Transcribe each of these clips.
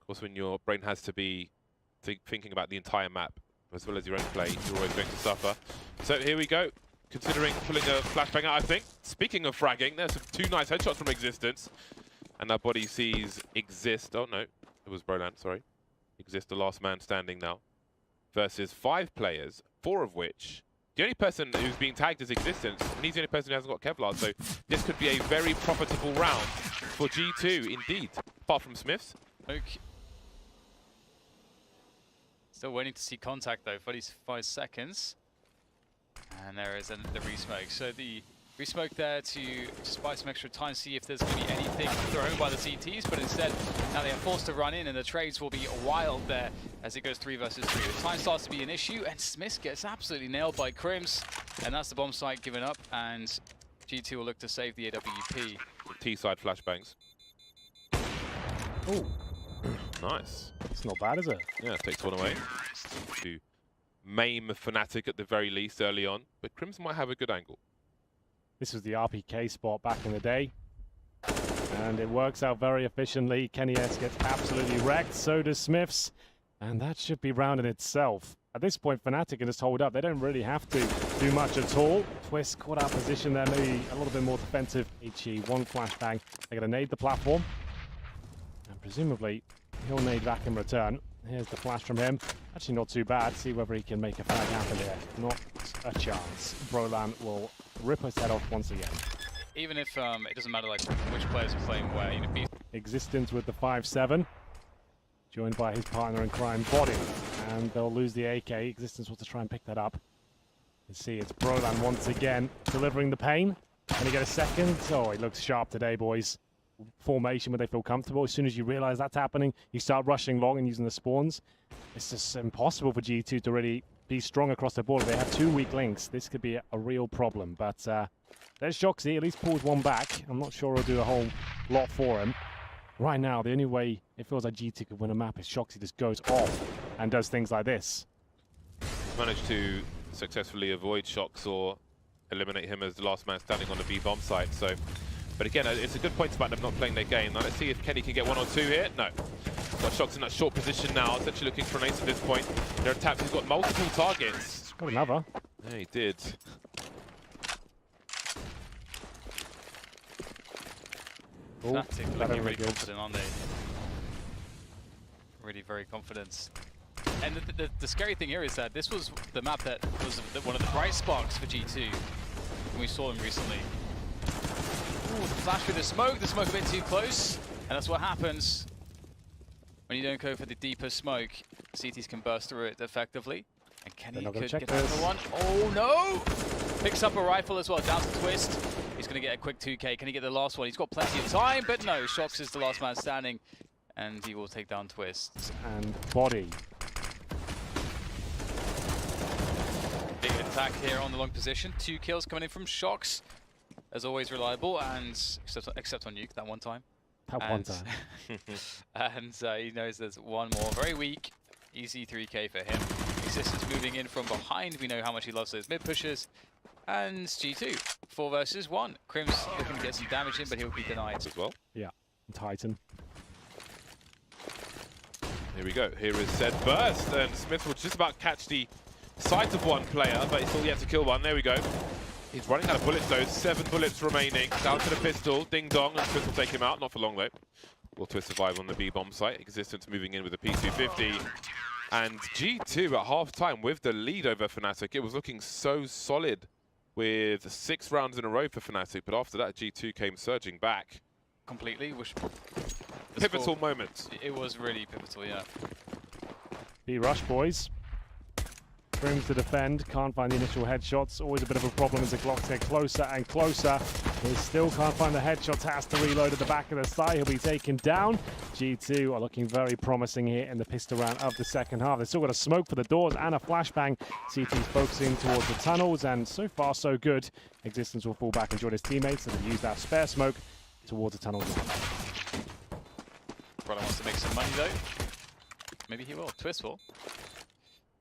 course, when your brain has to be thinking about the entire map as well as your own play, you're always going to suffer. So here we go. Considering pulling a flashbang out, I think. Speaking of fragging, there's some 2 nice headshots from Existence. And our body sees Exist. Oh no, it was Broland, sorry. Exist, the last man standing now. Versus 5 players, 4 of which, the only person who's being tagged as Existence, and he's the only person who hasn't got Kevlar, so this could be a very profitable round for G2, indeed. Apart from Smiths. Okay. Still waiting to see contact though, 45 seconds. And there is the resmoke. So the resmoke there to just buy some extra time, see if there's going to be anything thrown by the CTs, but instead now they are forced to run in and the trades will be wild there as it goes 3 versus 3. The time starts to be an issue and Smith gets absolutely nailed by Crims, and that's the bomb site given up, and G2 will look to save the AWP. T-side flashbangs. Oh, nice. it's not bad, is it? Yeah, takes one away. To maim fnatic at the very least early on, but Crims might have a good angle. This was the RPK spot back in the day, and it works out very efficiently. Kenny S gets absolutely wrecked, so does Smiths, and that should be round in itself. At this point, fnatic can just hold up. They don't really have to do much at all. Twist caught out position there, maybe a little bit more defensive. HE, 1 flashbang. They're going to nade the platform, and presumably he'll nade back in return. Here's the flash from him. Actually not too bad. See whether he can make a frag happen here. Not a chance. Broland will rip his head off once again. Even if it doesn't matter like which players are playing where, you know, Existence with the 5-7. Joined by his partner in crime, Body. And they'll lose the AK. Existence wants to try and pick that up. You see it's Broland once again delivering the pain. Can he get a second? Oh, he looks sharp today, boys. Formation where they feel comfortable. As soon as you realize that's happening, you start rushing long and using the spawns. It's just impossible for G2 to really be strong across the board. They have 2 weak links. This could be a real problem. But there's Shoxy. At least pulls 1 back. I'm not sure he'll do a whole lot for him. Right now, the only way it feels like G2 could win a map is Shoxy just goes off and does things like this. Managed to successfully avoid shocks or eliminate him as the last man standing on the B bomb site. So. But again, it's a good point about them not playing their game. Now let's see if Kenny can get 1 or 2 here. No. Got Shocks in that short position now, essentially looking for an ace at this point. There are taps, he's got multiple targets. Got another. Yeah, he did. fnatic looking really confident, aren't they? Really very confident. And the scary thing here is that this was the map that was one of the bright sparks for G2 when we saw them recently. Ooh, the flash with the smoke a bit too close, and that's what happens when you don't go for the deeper smoke. CTs can burst through it effectively, and Kenny could get another one. Oh no! Picks up a rifle as well, down to Twist. He's going to get a quick 2k. Can he get the last one? He's got plenty of time, but no, Shox is the last man standing, and he will take down Twist. And Body. Big attack here on the long position. 2 kills coming in from Shox. As always, reliable, and except on Nuke that one time. One time. And he knows there's one more. Very weak. Easy 3k for him. Existence moving in from behind. We know how much he loves those mid pushes. And G2, 4 versus 1. Crims looking to get some damage in, but he'll be denied as well. Yeah, Titan. Here we go. Here is said burst, and Smith will just about catch the sight of one player, but he's still yet to kill one. There we go. He's running out of bullets though, 7 bullets remaining. Down to the pistol, ding dong, and Twist will take him out. Not for long though. Will Twist survive on the B bomb site? Existence moving in with a P250. And G2 at half-time with the lead over fnatic. It was looking so solid with 6 rounds in a row for fnatic, but after that G2 came surging back. Completely. Pivotal moment. It was really pivotal, yeah. B rush, boys. Crims to defend, can't find the initial headshots. Always a bit of a problem as the clocks get closer and closer. He still can't find the headshots, has to reload at the back of the side. He'll be taken down. G2 are looking very promising here in the pistol round of the second half. They've still got a smoke for the doors and a flashbang. CT's focusing towards the tunnels, and so far so good. Existence will fall back and join his teammates, and they use that spare smoke towards the tunnels now. Brother wants to make some money though. Maybe he will. Twist will.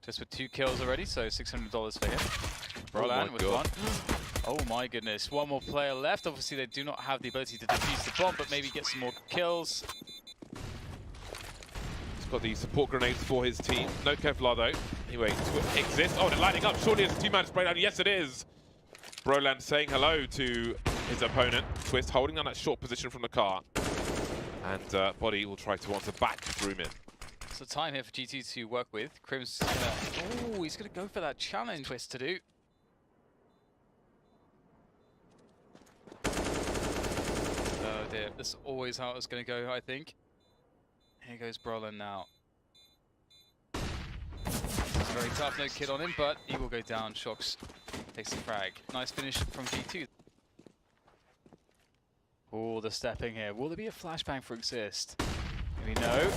Twist with 2 kills already, so $600 for him. Broland with 1. Oh my goodness, 1 more player left. Obviously they do not have the ability to defuse the bomb, but maybe get some more kills. got the support grenades for his team. No Kevlar though. Anyway, to exist. Oh, they're lining up. Surely it's a two-man spray down. Yes, it is. Broland saying hello to his opponent. Twist holding down that short position from the car. And Body will try to answer back through mid. So time here for GT to work with. Crim's gonna, oh, he's gonna go for that challenge Twist to do. Oh dear, this is always how it's gonna go, I think. Here goes Brolin now. It's a very tough no kid on him, but he will go down. Shox takes the frag. Nice finish from G2. Oh, the stepping here. Will there be a flashbang for Exist? Maybe no.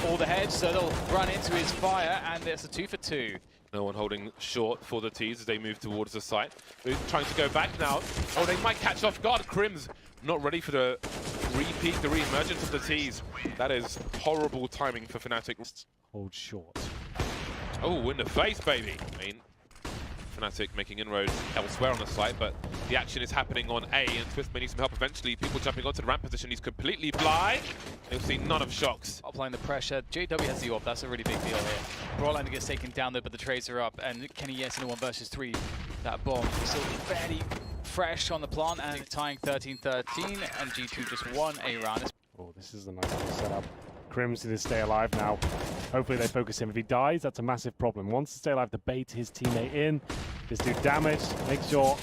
All the heads, so they'll run into his fire, and it's a 2 for 2. No one holding short for the T's as they move towards the site. They're trying to go back now. Oh, they might catch off guard. Crim's not ready for the repeat, the re-emergence of the T's. That is horrible timing for fnatic. Hold short. Oh, in the face, baby. I mean, fnatic making inroads elsewhere on the site, but the action is happening on A, and Twist may need some help eventually. People jumping onto the ramp position. He's completely fly. You'll see none of Shox. Applying the pressure. JW has the AWP. That's a really big deal here. Brolander gets taken down there, but the trades are up. And can he yes in a 1 versus 3? That bomb is still fairly fresh on the plant, and tying 13-13, and G2 just won a round. Oh, this is a nice little setup. Crim's to stay alive now. Hopefully they focus him. If he dies, that's a massive problem. Wants to stay alive to bait his teammate in. Just do damage. Make sure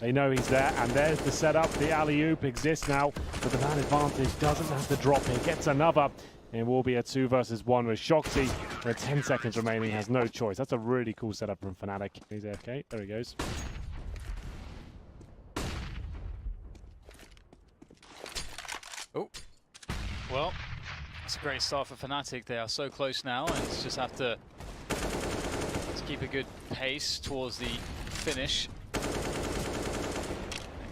they know he's there. And there's the setup. The alley-oop exists now. But the man advantage doesn't have to drop. He gets another. It will be a 2 versus 1 with Shoxy. With 10 seconds remaining, has no choice. That's a really cool setup from fnatic. He's AFK. There he goes. Oh, well, it's a great start for fnatic. They are so close now, and just have to keep a good pace towards the finish.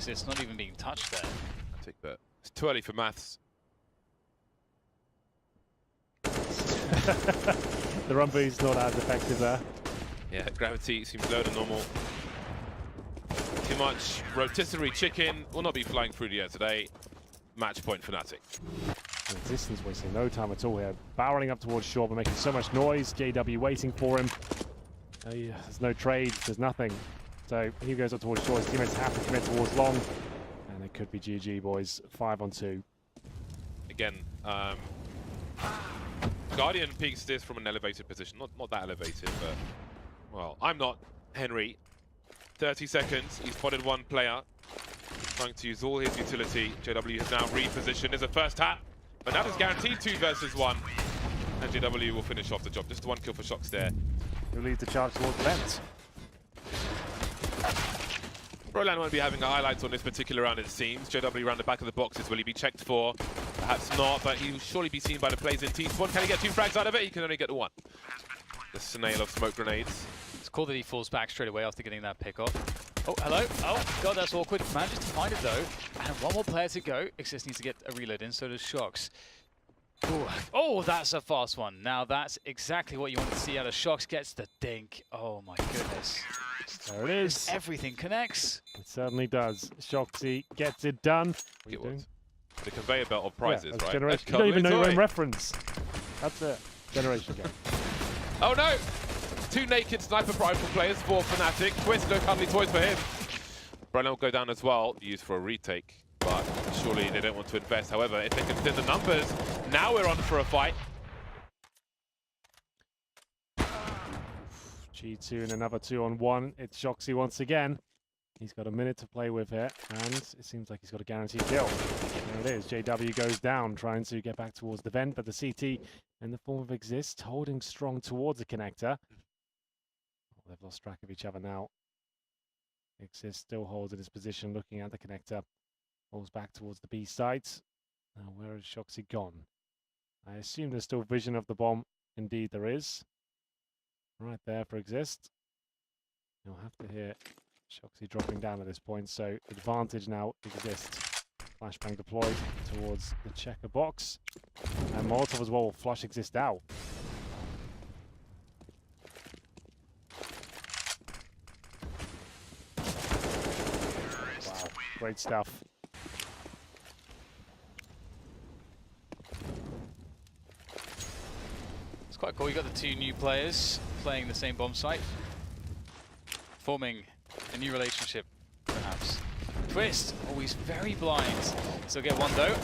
It's not even being touched there. I take that. It's too early for maths. The run boost not as effective there. Yeah, gravity seems lower than normal. Too much rotisserie chicken. Will not be flying through the air today. Match point fnatic. Resistance wasting no time at all here. Barreling up towards shore, but making so much noise. JW waiting for him. There's no trade, there's nothing. So he goes up towards shore. His teammates have to commit towards long. And it could be GG, boys. 5 on 2. Again, Guardian peeks this from an elevated position. Not that elevated, but... Well, I'm not Henry. 30 seconds. He's spotted one player. Trying to use all his utility. JW has now repositioned. There's a first tap, but now there's guaranteed 2 versus 1. And JW will finish off the job. Just 1 kill for Shox there. Who leads the charge towards the vent? Broland won't be having a highlight on this particular round, it seems. JW around the back of the boxes. Will he be checked for? Perhaps not, but he will surely be seen by the players in T-Spawn. Can he get 2 frags out of it? He can only get 1. The snail of smoke grenades. It's cool that he falls back straight away after getting that pick off. Oh, hello. Oh, God, that's awkward. Manages to find it, though. And 1 more player to go. Exist needs to get a reload in, so does Shox. Ooh. Oh, that's a fast one. Now, that's exactly what you want to see out of Shox. Gets the dink. Oh, my goodness. There it is. Everything connects. It certainly does. Shoxy gets it done. What are you Get doing? what? The conveyor belt of prizes, yeah, right? Generation. You don't even know your own reference. That's it. Generation game. Oh no! 2 naked sniper rifle players for fnatic. Twist, no cuddly toys for him. Broland will go down as well, used for a retake, but surely they don't want to invest. However, if they can thin the numbers, now we're on for a fight. G2 and another 2 on 1. It's Shoxy once again. He's got a minute to play with here, and it seems like he's got a guaranteed kill. There it is. JW goes down, trying to get back towards the vent, but the CT in the form of Exist, holding strong towards the connector. Oh, they've lost track of each other now. Exist still holds in his position, looking at the connector. Falls back towards the B site. Now, where has Shoxy gone? I assume there's still vision of the bomb. Indeed, there is. Right there for Exist. You'll have to hear Shoxy dropping down at this point, so advantage now Exists. Flashbang deployed towards the checker box. And Molotov as well will flush Exist out. Wow, great stuff. quite cool. You got the two new players playing the same bomb site, forming a new relationship, perhaps. Twist, always very blind. Still get one though,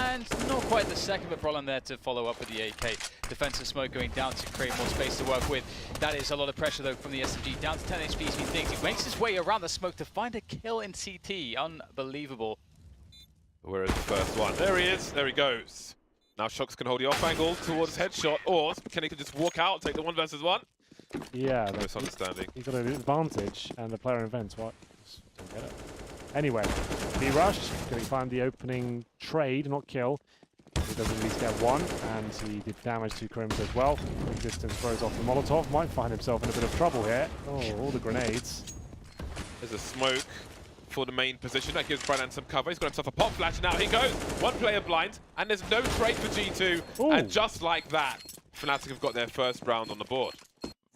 and not quite the second, but Brolan there to follow up with the AK. Defensive smoke going down to create more space to work with. That is a lot of pressure though from the SMG, down to 10 HP as he thinks. He makes his way around the smoke to find a kill in CT. Unbelievable. Where is the first one? There he is, there he goes. Now Shox can hold the off angle towards headshot, or Kenny can just walk out, take the 1 versus 1. Yeah, Misunderstanding. he's got an advantage, and the player invents what? Just don't get it. Anyway, B rush, can he find the opening trade, not kill? He does at least get one, and he did damage to Crims as well. Distance throws off the Molotov, might find himself in a bit of trouble here. Oh, all the grenades. There's a smoke for the main position. That gives Brandon some cover. He's got himself a pop flash, and now he goes. One player blind, and there's no trade for G2. Ooh. And just like that, fnatic have got their first round on the board.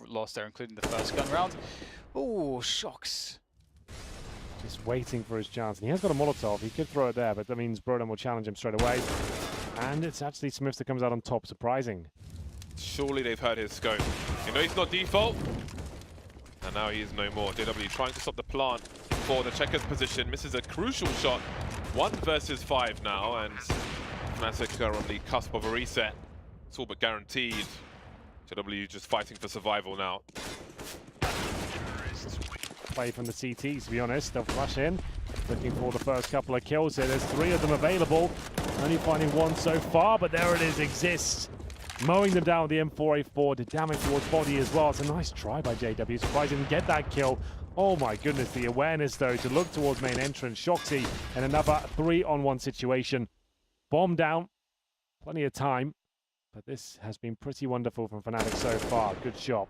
Lost there, including the first gun round. Oh, Shox. Just waiting for his chance. And he has got a Molotov. He could throw it there, but that means Broden will challenge him straight away. And it's actually Smiths that comes out on top. Surprising. Surely they've heard his scope. You know he's not default. And now he is no more. JW trying to stop the plant for the checkers position. Misses a crucial shot. 1 versus 5 now, and fnatic are on the cusp of a reset. It's all but guaranteed. JW just fighting for survival now. Play from the CT, to be honest. They'll flash in, looking for the first couple of kills here. There's 3 of them available. Only finding 1 so far, but there it is, exists. Mowing them down with the M4A4, did damage towards body as well. It's a nice try by JW. Surprised he didn't get that kill. Oh my goodness, the awareness though to look towards main entrance. Shoxy in another 3-on-1 situation. Bomb down, plenty of time. But this has been pretty wonderful from fnatic so far. Good shot.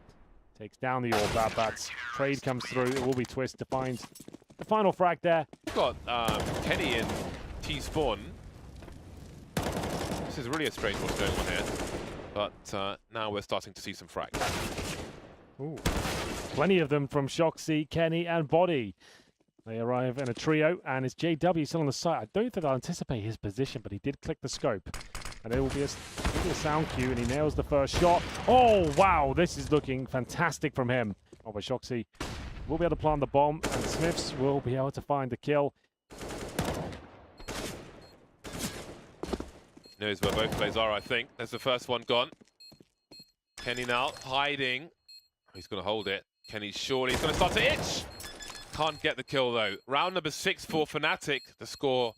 Takes down the AWP. That trade comes through. It will be Twist to find the final frag there. Got Kenny in T-spawn. This is really a strange what's going on here. But now we're starting to see some frags. Ooh. Plenty of them from Shoxy, Kenny, and Body. They arrive in a trio, and it's JW still on the site. I don't think I'll anticipate his position, but he did click the scope. And it will be a sound cue, and he nails the first shot. Oh, wow, this is looking fantastic from him. Oh, but Shoxy will be able to plant the bomb, and Smiths will be able to find the kill. Knows where both players are, I think. There's the first one gone. Kenny now hiding. He's going to hold it. Kenny surely he's going to start to itch. Can't get the kill, though. Round number 6 for fnatic. The score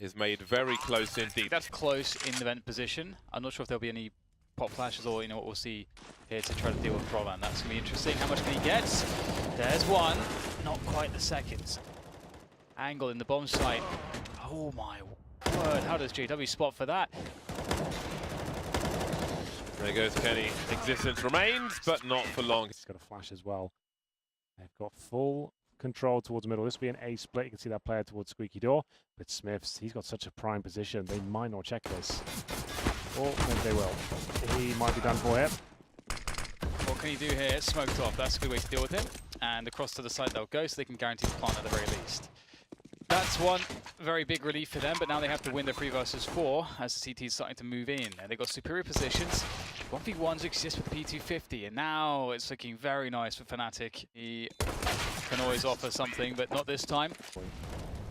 is made very close indeed. That's close in the vent position. I'm not sure if there'll be any pop flashes or, you know, what we'll see here to try to deal with Brolan. That's going to be interesting. How much can he get? There's one. Not quite the second. Angle in the bomb site. Oh my word. How does JW spot for that? There goes Kenny. Existence remains, but not for long. He's got a flash as well. They've got full control towards the middle. This will be an A split. You can see that player towards Squeaky Door. But Smiths, he's got such a prime position. They might not check this. Or maybe they will. He might be done for here. What can he do here? Smoked off. That's a good way to deal with him. And across to the side they'll go, so they can guarantee the plant at the very least. That's one very big relief for them, but now they have to win the 3 versus 4 as the CT is starting to move in. And they've got superior positions. 1v1s exist with P250, and now it's looking very nice for fnatic. He can always offer something, but not this time.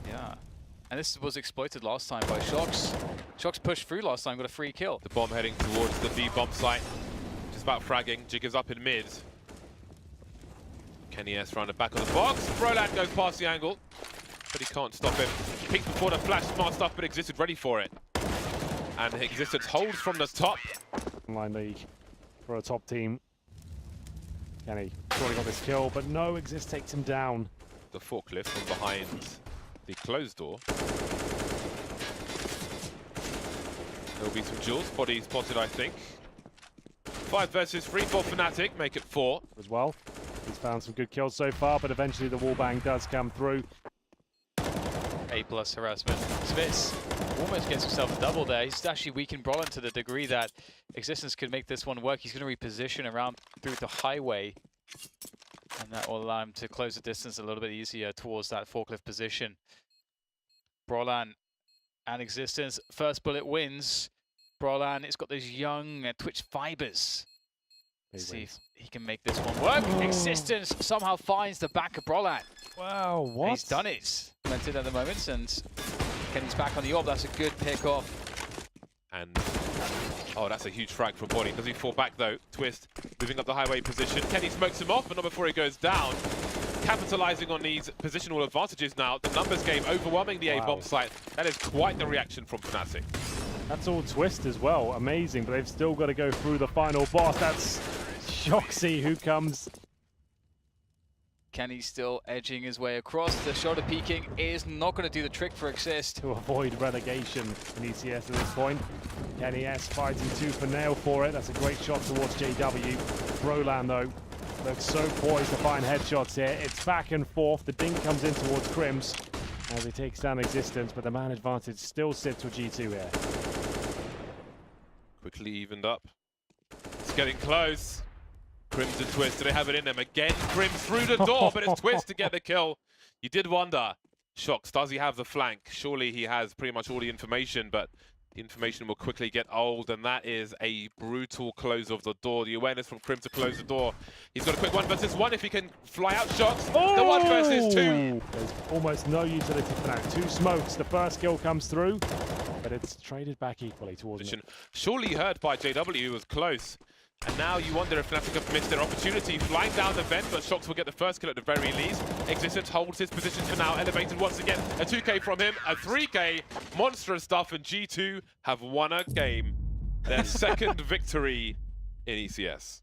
Yeah. And this was exploited last time by Shox. Shox pushed through last time, got a free kill. The bomb heading towards the B bomb site. Just about fragging. Jig is up in mid. Kenny S round the back of the box. Brolan goes past the angle, but he can't stop him. Peeked before the flash, smart stuff, but Existence ready for it. And Existence holds from the top. Online league for a top team. Kenny surely got this kill, but no, Exist takes him down. The forklift from behind the closed door. There'll be some jewels. Body spotted, I think. 5 versus 3 for fnatic, make it 4. As well. He's found some good kills so far, but eventually the wallbang does come through. A+ harassment. Smiths almost gets himself a double there. He's actually weakened Brolan to the degree that Existence could make this one work. He's going to reposition around through the highway, and that will allow him to close the distance a little bit easier towards that forklift position. Brolan and Existence. First bullet wins. Brolan, it's got those young twitch fibers. See if he can make this one work. Existence somehow finds the back of Brolan. Wow, what? He's done it. Cemented at the moment, and Kenny's back on the orb. That's a good pick off. And oh, that's a huge frag from Body. Does he fall back though? Twist moving up the highway position. Kenny smokes him off, but not before he goes down. Capitalizing on these positional advantages now. The numbers game overwhelming the A-bomb site. That is quite the reaction from fnatic. That's all Twist as well. Amazing, but they've still got to go through the final boss. That's Shoxy who comes. Kenny's still edging his way across. The shoulder peeking is not going to do the trick for Exist. To avoid relegation in ECS at this point. Kenny S fighting tooth and nail for it. That's a great shot towards JW. Brolan though looks so poised to find headshots here. It's back and forth. The dink comes in towards Crims as he takes down Existence, but the man advantage still sits with G2 here. Quickly evened up. It's getting close. Crims and Twist, do they have it in them? Again, Crims through the door, but it's Twist to get the kill. You did wonder, Shox, does he have the flank? Surely he has pretty much all the information, but the information will quickly get old, and that is a brutal close of the door. The awareness from Crims to close the door. He's got a quick 1 versus 1 if he can fly out Shox. Oh! The 1 versus 2. There's almost no utility for that. 2 smokes. The first kill comes through, but it's traded back equally towards him. Surely heard by JW, who was close. And now you wonder if fnatic have missed their opportunity. Flying down the vent, but Shox will get the first kill at the very least. Existence holds his position for now, elevated once again. A 2k from him, a 3k. Monstrous stuff, and G2 have won a game. Their second victory in ECS.